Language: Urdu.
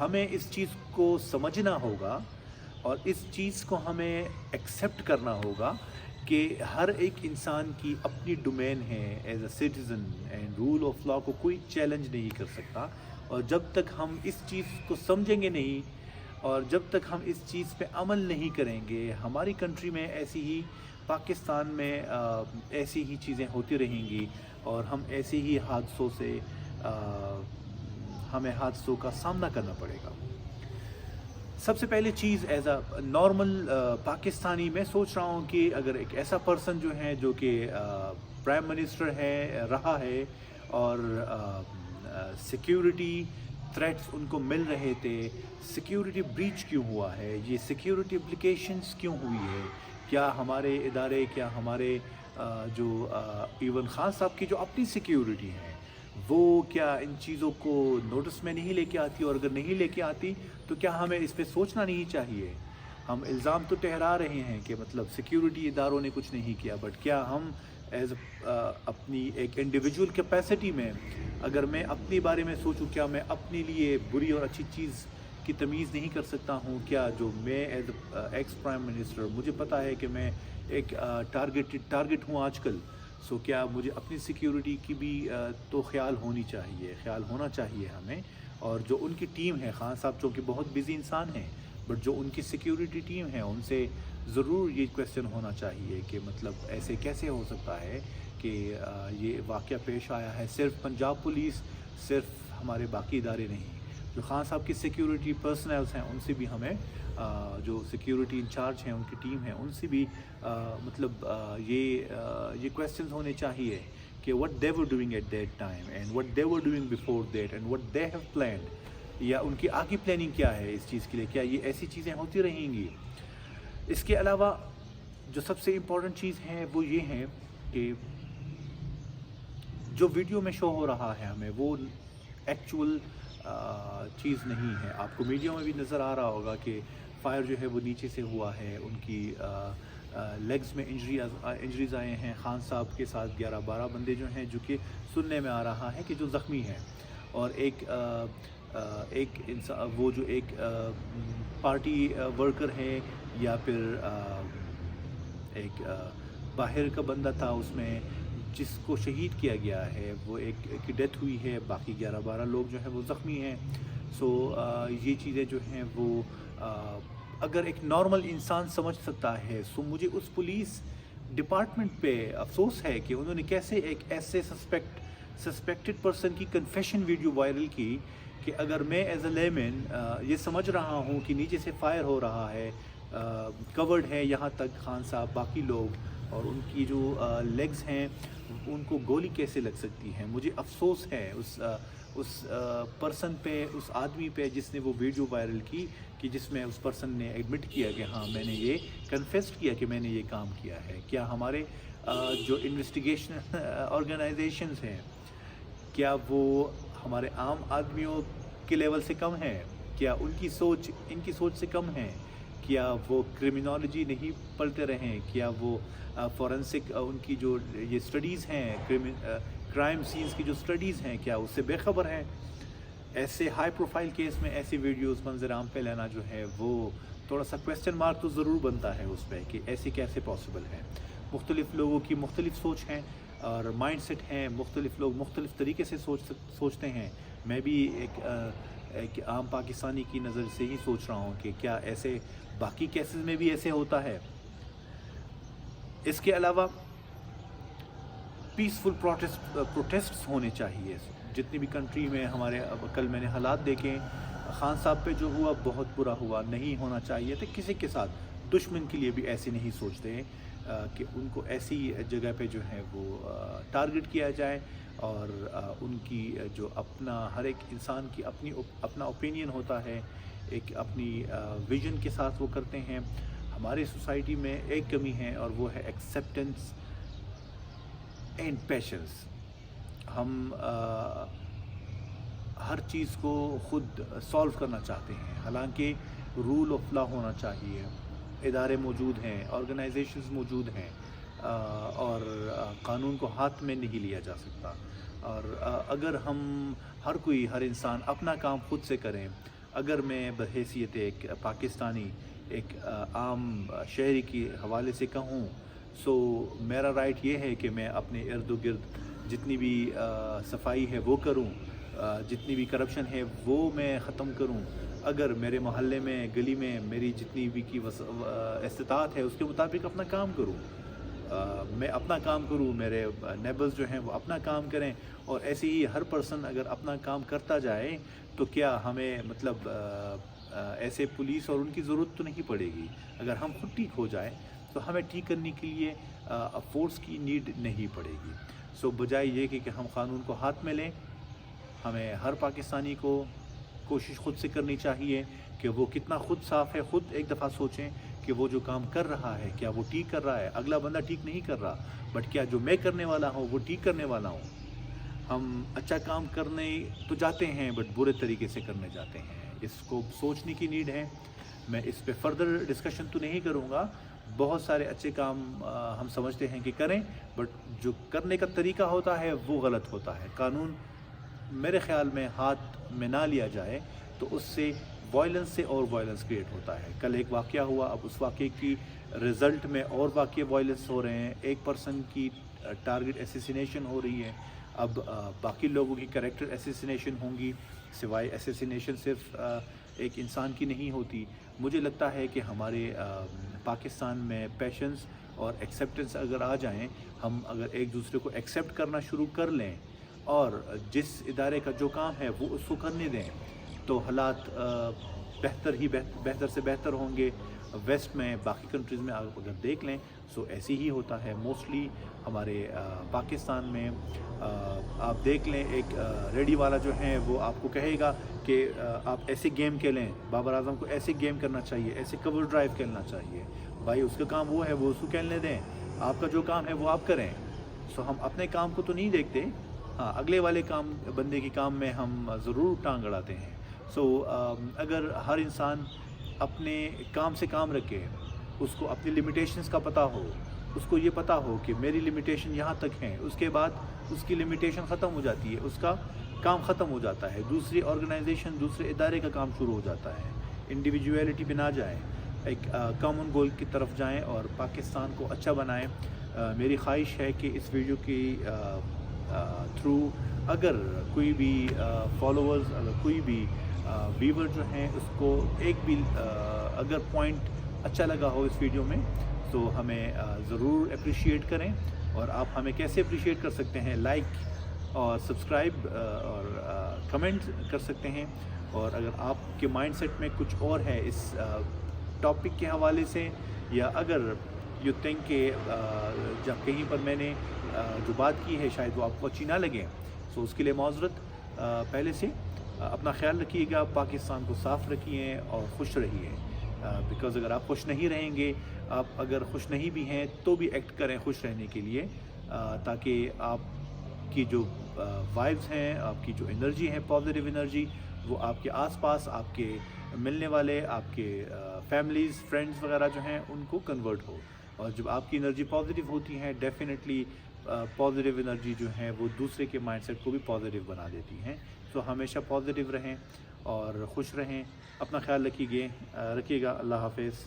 ہمیں اس چیز کو سمجھنا ہوگا اور اس چیز کو ہمیں ایکسیپٹ کرنا ہوگا کہ ہر ایک انسان کی اپنی ڈومین ہے as a citizen, and rule of law کو کوئی چیلنج نہیں کر سکتا. اور جب تک ہم اس چیز کو سمجھیں گے نہیں اور جب تک ہم اس چیز پہ عمل نہیں کریں گے، ہماری کنٹری میں ایسی ہی، پاکستان میں ایسی ہی چیزیں ہوتی رہیں گی اور ہم ایسے ہی حادثوں سے ہمیں حادثوں کا سامنا کرنا پڑے گا. سب سے پہلے چیز ایز اے نارمل پاکستانی میں سوچ رہا ہوں کہ اگر ایک ایسا پرسن جو ہے جو کہ پرائم منسٹر ہے رہا ہے اور سیکیورٹی تھریٹس ان کو مل رہے تھے، سیکیورٹی بریچ کیوں ہوا ہے، یہ سیکیورٹی اپلیکیشنز کیوں ہوئی ہے، کیا ہمارے ادارے، کیا ہمارے جو ایون خان صاحب کی جو اپنی سیکیورٹی ہے وہ کیا ان چیزوں کو نوٹس میں نہیں لے کے آتی، اور اگر نہیں لے کے آتی تو کیا ہمیں اس پہ سوچنا نہیں چاہیے؟ ہم الزام تو ٹہرا رہے ہیں کہ مطلب سیکیورٹی اداروں نے کچھ نہیں کیا، بٹ کیا ہم ایز اپنی ایک انڈیویجول کیپیسٹی میں، اگر میں اپنے بارے میں سوچوں، کیا میں اپنے لیے بری اور اچھی چیز کی تمیز نہیں کر سکتا ہوں؟ کیا جو میں ایز ایکس پرائم منسٹر، مجھے پتہ ہے کہ میں ایک ٹارگٹ ہوں آج کل، کیا مجھے اپنی سیکیورٹی کی بھی تو خیال ہونا چاہیے ہمیں. اور جو ان کی ٹیم ہے، خان صاحب جو کہ بہت بزی انسان ہیں، بٹ جو ان کی سیکیورٹی ٹیم ہے ان سے ضرور یہ کویسچن ہونا چاہیے کہ مطلب ایسے کیسے ہو سکتا ہے کہ یہ واقعہ پیش آیا ہے. صرف پنجاب پولیس، صرف ہمارے باقی ادارے نہیں، جو خان صاحب کی سیکیورٹی پرسنلز ہیں ان سے بھی ہمیں، جو سیکیورٹی انچارج ہیں ان کی ٹیم ہے ان سے بھی مطلب یہ کویسچنز ہونے چاہیے کہ what they were doing at that time and what they were doing before that and what they have planned، یا ان کی آگے پلاننگ کیا ہے اس چیز کے لیے، کیا یہ ایسی چیزیں ہوتی رہیں گی. اس کے علاوہ جو سب سے امپورٹنٹ چیز ہے وہ یہ ہے کہ جو ویڈیو میں شو ہو رہا ہے ہمیں وہ ایکچول چیز نہیں ہے. آپ کو میڈیا میں بھی نظر آ رہا ہوگا کہ فائر جو ہے وہ نیچے سے ہوا ہے، ان کی لیگز میں انجریز آئے ہیں. خان صاحب کے ساتھ 11-12 بندے جو ہیں، جو کہ سننے میں آ رہا ہے کہ جو زخمی ہیں، اور ایک انسان، وہ جو ایک پارٹی ورکر ہے یا پھر ایک باہر کا بندہ تھا اس میں، جس کو شہید کیا گیا ہے، وہ ایک کی ڈیتھ ہوئی ہے، باقی 11-12 لوگ جو ہیں وہ زخمی ہیں. یہ چیزیں جو ہیں وہ اگر ایک نارمل انسان سمجھ سکتا ہے، مجھے اس پولیس ڈپارٹمنٹ پہ افسوس ہے کہ انہوں نے کیسے ایک ایسے سسپیکٹڈ پرسن کی کنفیشن ویڈیو وائرل کی کہ اگر میں ایز اے لیمن یہ سمجھ رہا ہوں کہ نیچے سے فائر ہو رہا ہے، کورڈ ہے یہاں تک خان صاحب، باقی لوگ، اور ان کی جو لیگز ہیں ان کو گولی کیسے لگ سکتی ہے. مجھے افسوس ہے اس پرسن پہ، اس آدمی پہ جس نے وہ ویڈیو وائرل کی، کہ جس میں اس پرسن نے ایڈمٹ کیا کہ ہاں میں نے یہ کنفیس کیا کہ میں نے یہ کام کیا ہے. کیا ہمارے جو انویسٹیگیشن آرگنائزیشنز ہیں، کیا وہ ہمارے عام آدمیوں کے لیول سے کم ہیں؟ کیا ان کی سوچ سے کم ہیں؟ کیا وہ کرمنالوجی نہیں پڑھتے رہیں؟ کیا وہ فورنسک ان کی جو یہ سٹڈیز ہیں، کرائم سینز کی جو سٹڈیز ہیں، کیا اس سے بے خبر ہیں؟ ایسے ہائی پروفائل کیس میں ایسی ویڈیوز منظر عام پہ لینا جو ہے وہ تھوڑا سا کویسچن مارک تو ضرور بنتا ہے اس پہ کہ ایسے کیسے پاسبل ہے. مختلف لوگوں کی مختلف سوچ ہیں اور مائنڈ سیٹ ہیں، مختلف لوگ مختلف طریقے سے سوچتے ہیں. میں بھی ایک عام پاکستانی کی نظر سے ہی سوچ رہا ہوں کہ کیا ایسے باقی کیسز میں بھی ایسے ہوتا ہے. اس کے علاوہ پیسفل پروٹیسٹس ہونے چاہیے جتنی بھی کنٹری میں ہمارے. کل میں نے حالات دیکھے، خان صاحب پہ جو ہوا بہت برا ہوا، نہیں ہونا چاہیے تھا کسی کے ساتھ. دشمن کے لیے بھی ایسے نہیں سوچتے کہ ان کو ایسی جگہ پہ جو ہے وہ ٹارگٹ کیا جائے، اور ان کی جو اپنا ہر ایک انسان کی اپنا اوپینین ہوتا ہے، ایک اپنی ویژن کے ساتھ وہ کرتے ہیں. ہماری سوسائٹی میں ایک کمی ہے اور وہ ہے ایکسیپٹنس اینڈ پیشنس. ہم ہر چیز کو خود سالو کرنا چاہتے ہیں، حالانکہ رول آف لا ہونا چاہیے. ادارے موجود ہیں، آرگنائزیشنز موجود ہیں، اور قانون کو ہاتھ میں نہیں لیا جا سکتا. اور اگر ہم ہر انسان اپنا کام خود سے کریں، اگر میں بحیثیت ایک پاکستانی ایک عام شہری کے حوالے سے کہوں، سو میرا رائٹ یہ ہے کہ میں اپنے ارد و گرد جتنی بھی صفائی ہے وہ کروں، جتنی بھی کرپشن ہے وہ میں ختم کروں. اگر میرے محلے میں گلی میں میری جتنی بھی کی استطاعت ہے اس کے مطابق اپنا کام کروں، میں اپنا کام کروں، میرے نیبرز جو ہیں وہ اپنا کام کریں. اور ایسے ہی ہر پرسن اگر اپنا کام کرتا جائے تو کیا ہمیں مطلب ایسے پولیس اور ان کی ضرورت تو نہیں پڑے گی. اگر ہم خود ٹھیک ہو جائے تو ہمیں ٹھیک کرنے کے لیے فورس کی نیڈ نہیں پڑے گی. سو بجائے یہ کہ ہم قانون کو ہاتھ میں لیں، ہمیں ہر پاکستانی کو کوشش خود سے کرنی چاہیے کہ وہ کتنا خود صاف ہے. خود ایک دفعہ سوچیں کہ وہ جو کام کر رہا ہے کیا وہ ٹھیک کر رہا ہے. اگلا بندہ ٹھیک نہیں کر رہا، بٹ کیا جو میں کرنے والا ہوں وہ ٹھیک کرنے والا ہوں. ہم اچھا کام کرنے تو جاتے ہیں بٹ برے طریقے سے کرنے جاتے ہیں. اس کو سوچنے کی نیڈ ہے. میں اس پہ فردر ڈسکشن تو نہیں کروں گا. بہت سارے اچھے کام ہم سمجھتے ہیں کہ کریں، بٹ جو کرنے کا طریقہ ہوتا ہے وہ غلط ہوتا ہے. قانون میرے خیال میں ہاتھ میں نہ لیا جائے تو اس سے وائلنس سے اور وائلنس کریٹ ہوتا ہے. کل ایک واقعہ ہوا، اب اس واقعے کی رزلٹ میں اور واقعے وائلنس ہو رہے ہیں. ایک پرسن کی ٹارگٹ اسیسینیشن ہو رہی ہے، اب باقی لوگوں کی کریکٹر اسیسینیشن ہوں گی. سوائے اسیسینیشن صرف ایک انسان کی نہیں ہوتی. مجھے لگتا ہے کہ ہمارے پاکستان میں پیشنس اور ایکسیپٹنس اگر آ جائیں، ہم اگر ایک دوسرے کو ایکسیپٹ کرنا شروع کر لیں اور جس ادارے کا جو کام ہے وہ اس کو کرنے دیں تو حالات بہتر سے بہتر ہوں گے. ویسٹ میں باقی کنٹریز میں آپ اگر دیکھ لیں سو ایسے ہی ہوتا ہے. موسٹلی ہمارے پاکستان میں آپ دیکھ لیں ایک ریڈی والا جو ہے وہ آپ کو کہے گا کہ آپ ایسے گیم کھیلیں، بابر اعظم کو ایسے گیم کرنا چاہیے، ایسے کور ڈرائیو کھیلنا چاہیے. بھائی اس کا کام وہ ہے، وہ اس کو کھیلنے دیں. آپ کا جو کام ہے وہ آپ کریں. سو ہم اپنے کام کو تو نہیں دیکھتے، ہاں اگلے والے بندے کے کام میں ہم ضرور ٹانگ اڑاتے ہیں. سو اگر ہر انسان اپنے کام سے کام رکھے، اس کو اپنی لمیٹیشنز کا پتہ ہو، اس کو یہ پتہ ہو کہ میری لمیٹیشن یہاں تک ہیں، اس کے بعد اس کی لمیٹیشن ختم ہو جاتی ہے، اس کا کام ختم ہو جاتا ہے، دوسری آرگنائزیشن دوسرے ادارے کا کام شروع ہو جاتا ہے. انڈیویجویلٹی پہ نہ جائیں، ایک کامن گول کی طرف جائیں اور پاکستان کو اچھا بنائیں. میری خواہش ہے کہ اس ویڈیو کی تھرو اگر کوئی بھی فالوورز، اگر کوئی بھی ویور جو ہیں اس کو ایک بھی اگر پوائنٹ اچھا لگا ہو اس ویڈیو میں تو ہمیں ضرور اپریشیٹ کریں. اور آپ ہمیں کیسے اپریشیٹ کر سکتے ہیں؟ لائک اور سبسکرائب اور کمنٹ کر سکتے ہیں. اور اگر آپ کے مائنڈ سیٹ میں کچھ اور ہے اس ٹاپک کے حوالے سے، یا اگر یو تھنک کہ جب کہیں پر میں نے جو بات کی ہے شاید وہ آپ کو اچھی نہ لگے، سو اس کے لیے معذرت. پہلے سے اپنا خیال رکھیے گا، پاکستان کو صاف رکھیے اور خوش رہیے. بیکاز اگر آپ خوش نہیں رہیں گے، آپ اگر خوش نہیں بھی ہیں تو بھی ایکٹ کریں خوش رہنے کے لیے، تاکہ آپ کی جو وائبز ہیں، آپ کی جو انرجی ہے پازیٹیو انرجی، وہ آپ کے آس پاس آپ کے ملنے والے، آپ کے فیملیز فرینڈز وغیرہ جو ہیں ان کو کنورٹ ہو. اور جب آپ کی انرجی پازیٹیو ہوتی ہے ڈیفینیٹلی پازیٹیو انرجی جو ہے وہ دوسرے کے مائنڈ سیٹ کو بھی پازیٹیو بنا دیتی ہیں. سو ہمیشہ پازیٹیو رہیں اور خوش رہیں. اپنا خیال رکھیے گا. اللہ حافظ.